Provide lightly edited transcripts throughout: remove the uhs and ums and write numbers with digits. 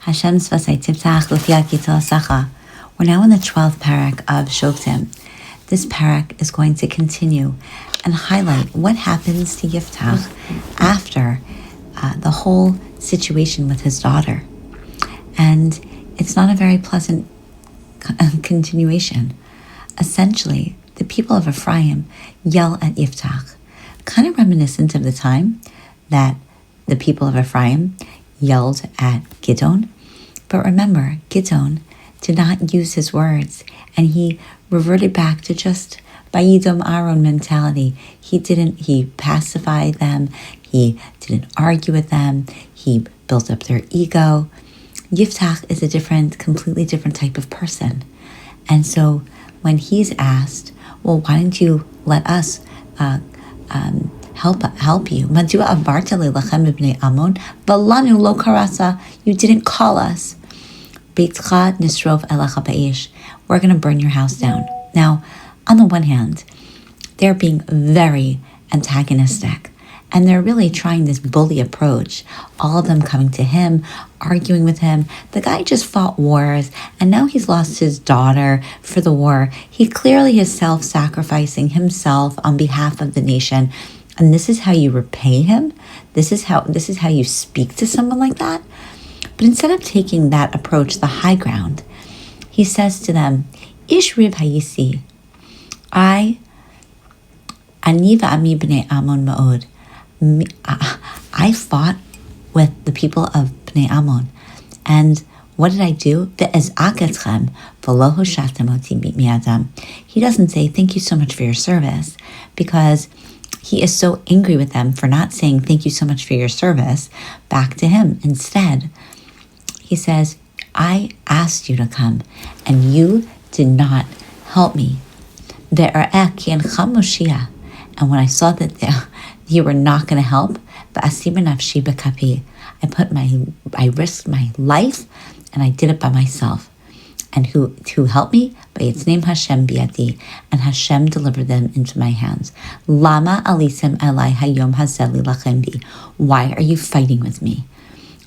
Hashem's Vasai Tiptach Lufia Gitol Sacha. We're now in the 12th Perek of Shoftim. This Perek is going to continue and highlight what happens to Yiftach after the whole situation with his daughter. And it's not a very pleasant continuation. Essentially, the people of Ephraim yell at Yiftach, kind of reminiscent of the time that the people of Ephraim yelled at Gidon. But remember, Gidon did not use his words, and he reverted back to just Bayidom Aaron mentality. He pacified them, he didn't argue with them, he built up their ego. Yiftach is a completely different type of person. And so when he's asked, well, why didn't you let us help you? You didn't call us. We're going to burn your house down. Now, on the one hand, they're being very antagonistic, and they're really trying this bully approach. All of them coming to him, arguing with him. The guy just fought wars, and now he's lost his daughter for the war. He clearly is self-sacrificing himself on behalf of the nation. And this is how you repay him? This is how you speak to someone like that? But instead of taking that approach, the high ground, he says to them, Ish rib hayisi, ani va'ami b'nei Ammon ma'od. I fought with the people of Bnei Ammon. And what did I do? He doesn't say, thank you so much for your service, because he is so angry with them for not saying thank you so much for your service back to him. Instead, he says, I asked you to come, and you did not help me. And when I saw that you were not going to help, I risked my life, and I did it by myself. And who helped me? By its name Hashem biati, and Hashem delivered them into my hands. Lama alisem elai hayom hazeli lachem bi. Why are you fighting with me?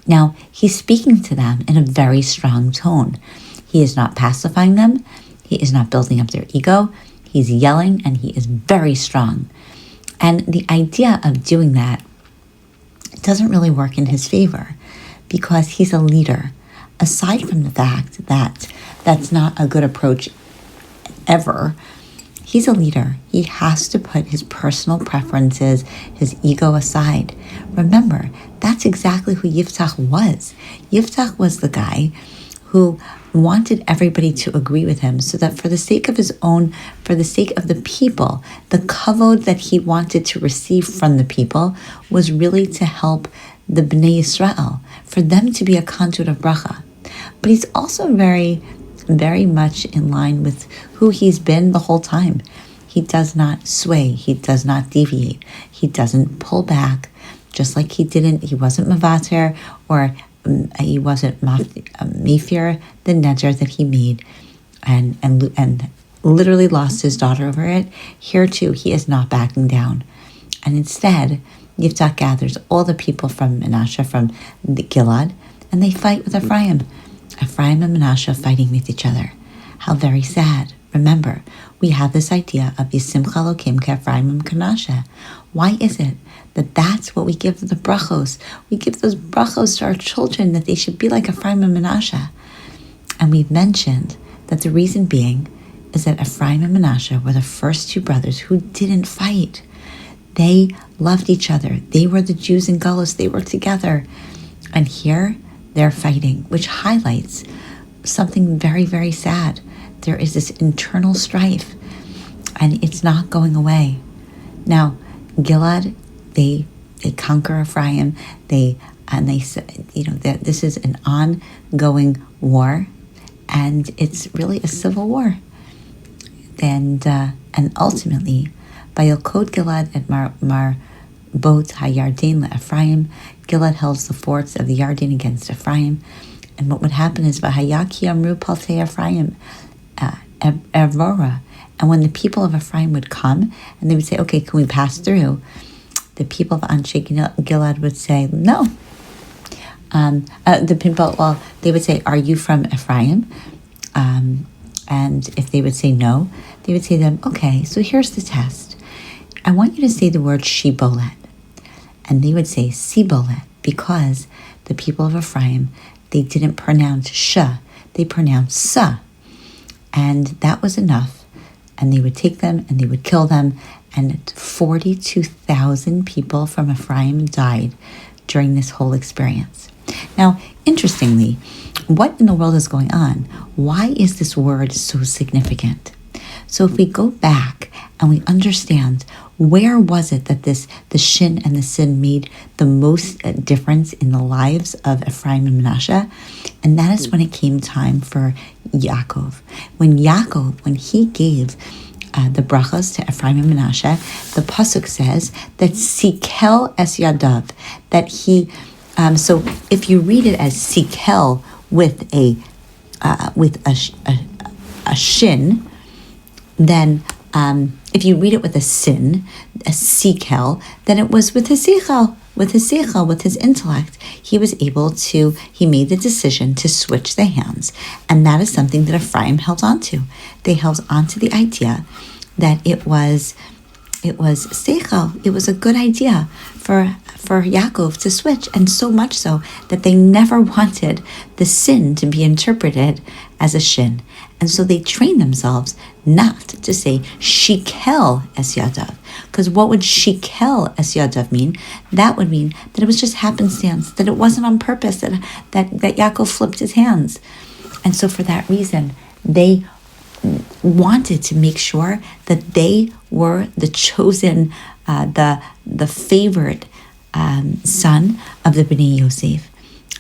Now, he's speaking to them in a very strong tone. He is not pacifying them. He is not building up their ego. He's yelling, and he is very strong. And the idea of doing that doesn't really work in his favor, because he's a leader. Aside from the fact that that's not a good approach ever, he's a leader. He has to put his personal preferences, his ego aside. Remember, that's exactly who Yiftach was. Yiftach was the guy who wanted everybody to agree with him, so that for the sake of the people, the kavod that he wanted to receive from the people was really to help the Bnei Yisrael, for them to be a conduit of bracha. But he's also very, very much in line with who he's been the whole time. He does not sway. He does not deviate. He doesn't pull back, just like he wasn't Mavater, or he wasn't Mefir, the neder that he made, and literally lost his daughter over it. Here too, he is not backing down. And instead, Yiftach gathers all the people from Menashe, from the Gilad, and they fight with Ephraim. Ephraim and Menashe fighting with each other. How very sad. Remember, we have this idea of Yisimcha Elokim K'Ephraim and Menashe. Why is it that that's what we give the brachos? We give those brachos to our children, that they should be like Ephraim and Menashe. And we've mentioned that the reason being is that Ephraim and Menashe were the first two brothers who didn't fight. They loved each other. They were the Jews in Galus. They were together. And here they're fighting, which highlights something very, very sad. There is this internal strife, and it's not going away. Now, Gilad, they conquer Ephraim. They say, that this is an ongoing war, and it's really a civil war. And ultimately, by Yokod Gilad at Marbot HaYarden LeEphraim, Gilad held the forts of the Yarden against Ephraim. And what would happen is, V'hayaki amru paltei Ephraim Evora. And when the people of Ephraim would come, and they would say, okay, can we pass through? The people of Anshe Gilad would say, no, the people, well, they would say, "Are you from Ephraim?" And if they would say no, they would say to them, "Okay, so here's the test. I want you to say the word Shibolet." And they would say Sibolet because the people of Ephraim, they didn't pronounce sh, they pronounced sa. And that was enough. And they would take them and they would kill them. And 42,000 people from Ephraim died during this whole experience. Now, interestingly, what in the world is going on? Why is this word so significant? So if we go back and we understand where was it that the shin and the sin made the most difference in the lives of Ephraim and Manasseh, and that is when it came time for Yaakov. When he gave the brachos to Ephraim and Manasseh, the pasuk says that sikel es yadav, that he. So if you read it as sikel with a shin, then if you read it with a sin, a sikel, then it was with his seichel, with his intellect. He made the decision to switch the hands. And that is something that Ephraim held on to. They held on to the idea that it was seichel. It was a good idea for Yaakov to switch, and so much so that they never wanted the sin to be interpreted as a shin. And so they trained themselves not to say shikel es yadav. Because what would shikel es yadav mean? That would mean that it was just happenstance, that it wasn't on purpose, that Yaakov flipped his hands. And so for that reason, they wanted to make sure that they were the chosen, the favorite son of the Bnei Yosef.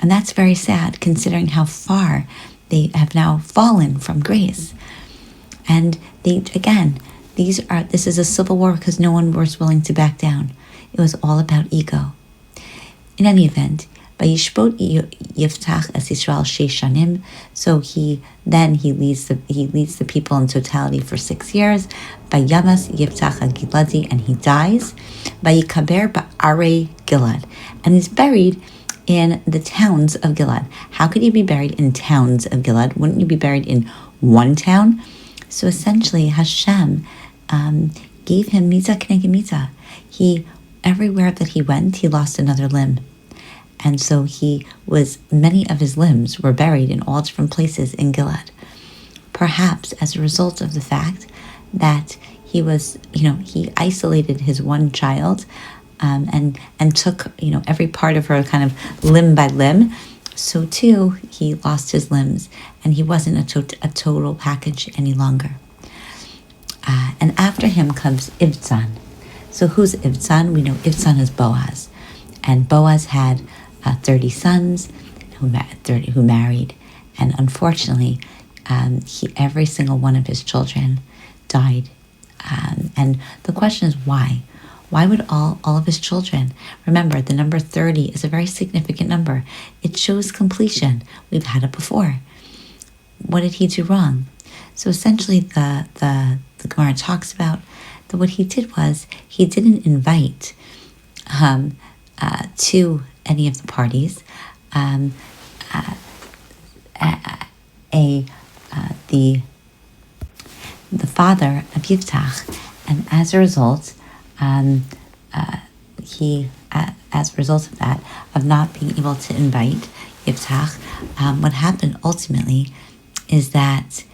And that's very sad, considering how far they have now fallen from grace. And this is a civil war because no one was willing to back down. It was all about ego. In any event, Vayishpot Yiftach es Yisrael sheish shanim. So he leads the people in totality for 6 years. Vayamas Yiftach Giladi, and he dies. Vayikaber ba'arei Gilad, and he's buried in the towns of Gilad. How could he be buried in towns of Gilad? Wouldn't you be buried in one town? So essentially, Hashem gave him mitzah k'neged mitzah. Everywhere that he went, he lost another limb. And so many of his limbs were buried in all different places in Gilad. Perhaps as a result of the fact that he isolated his one child, and took, every part of her kind of limb by limb. So too, he lost his limbs, and he wasn't a total package any longer. And after him comes Ibzan. So who's Ibzan? We know Ibzan is Boaz. And Boaz had 30 sons who married. And unfortunately, every single one of his children died. And the question is why? Why would all of his children? Remember, the number 30 is a very significant number. It shows completion. We've had it before. What did he do wrong? So essentially, the Gemara talks about that what he did was he didn't invite to any of the parties the father of Yiftach, and as a result, as a result of that, of not being able to invite Yiftach, what happened ultimately is that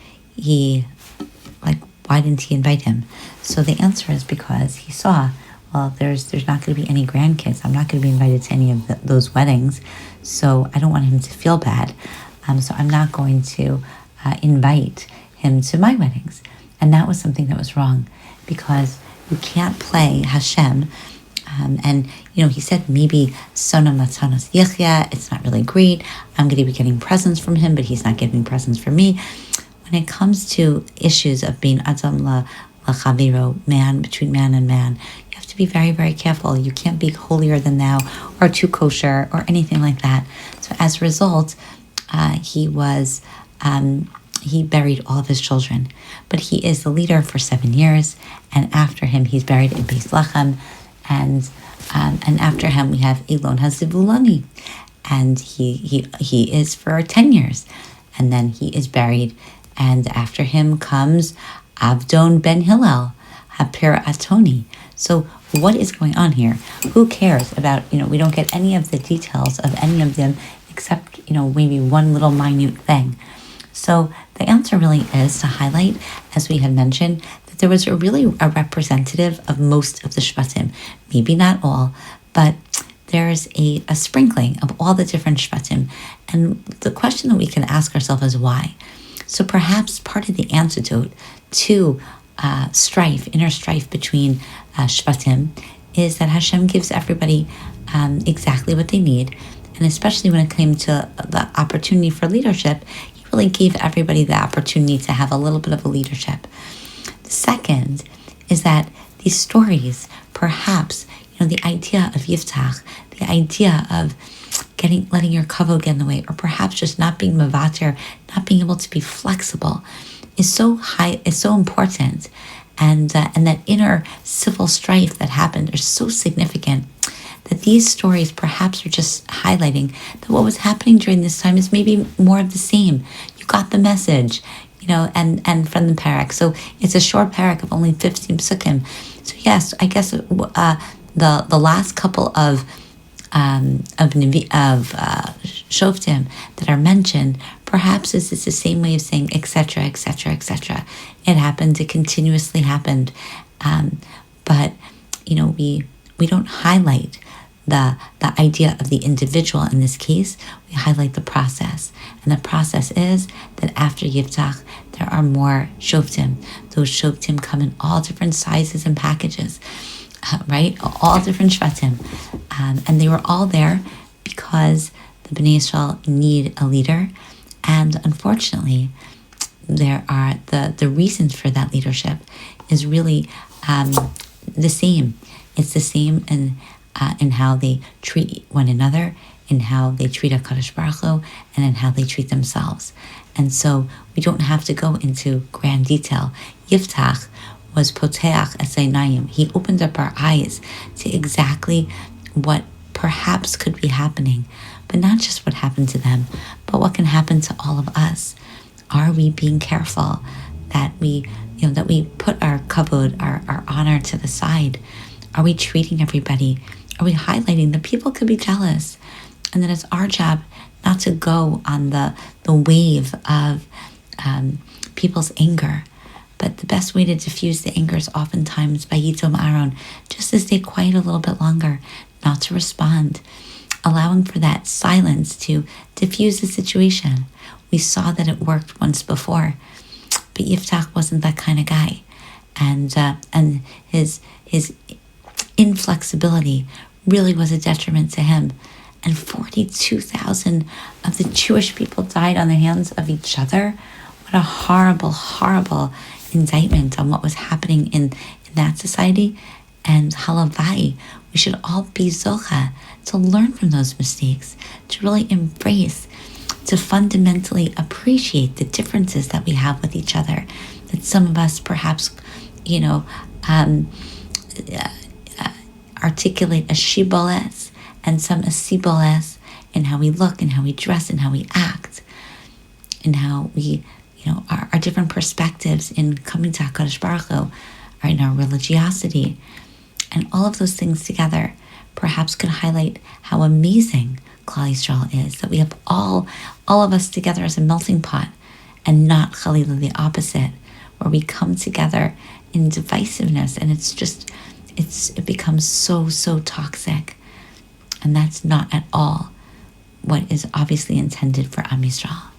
why didn't he invite him? So the answer is because he saw, well, there's not going to be any grandkids. I'm not going to be invited to any of those weddings, so I don't want him to feel bad. So I'm not going to invite him to my weddings. And that was something that was wrong, because you can't play Hashem. And he said maybe Sona Matzanos Yechya, it's not really great. I'm going to be getting presents from him, but he's not giving presents from me. When it comes to issues of being Adam Lachaviro, man between man and man, you have to be very, very careful. You can't be holier than thou or too kosher or anything like that. So as a result, he buried all of his children. But he is the leader for 7 years, and after him he's buried in Beis Lechem, and after him we have Elon HaZivulani. and he is for 10 years, and then he is buried, and after him comes Avdon ben Hillel, Hapir Atoni. So what is going on here? Who cares about, we don't get any of the details of any of them except, maybe one little minute thing. So the answer really is to highlight, as we had mentioned, that there was really a representative of most of the Shvatim. Maybe not all, but there's a sprinkling of all the different Shvatim. And the question that we can ask ourselves is why? So perhaps part of the antidote to inner strife between Shvatim is that Hashem gives everybody exactly what they need. And especially when it came to the opportunity for leadership, he really gave everybody the opportunity to have a little bit of a leadership. The second is that these stories, perhaps, the idea of Yiftach, the idea of letting your kavod get in the way, or perhaps just not being mavater, not being able to be flexible, is so important, and that inner civil strife that happened are so significant that these stories perhaps are just highlighting that what was happening during this time is maybe more of the same. You got the message, and from the Perek. So it's a short Perek of only 15 psukim. So yes, I guess the last couple of Shoftim that are mentioned, perhaps this is the same way of saying etc., etc., etc. It happened. It continuously happened, but we don't highlight the idea of the individual in this case. We highlight the process, and the process is that after Yiftach there are more Shoftim. Those Shoftim come in all different sizes and packages. Right? All different Shvatim. And they were all there because the Bnei Yisrael need a leader. And unfortunately, there are the reasons for that leadership is really the same. It's the same in how they treat one another, in how they treat HaKadosh Baruch Hu, and in how they treat themselves. And so we don't have to go into grand detail. Yiftach was poteach es einayim. He opened up our eyes to exactly what perhaps could be happening, but not just what happened to them, but what can happen to all of us. Are we being careful that we put our kavod, our honor to the side? Are we treating everybody? Are we highlighting that people could be jealous, and that it's our job not to go on the wave of people's anger? But the best way to diffuse the anger is oftentimes by Yitom Aaron, just to stay quiet a little bit longer, not to respond, allowing for that silence to diffuse the situation. We saw that it worked once before, but Yiftach wasn't that kind of guy, and his inflexibility really was a detriment to him. And 42,000 of the Jewish people died on the hands of each other. What a horrible, horrible indictment on what was happening in that society. And halavai, we should all be zocha to learn from those mistakes, to really embrace, to fundamentally appreciate the differences that we have with each other. That some of us perhaps, articulate a shiboles and some a siboles in how we look and how we dress and how we act, and how we our different perspectives in coming to HaKadosh Baruch Hu, or in our religiosity, and all of those things together perhaps could highlight how amazing Klal Yisrael is, that we have all of us together as a melting pot, and not Chalila the opposite, where we come together in divisiveness, and it becomes so toxic, and that's not at all what is obviously intended for Am Yisrael.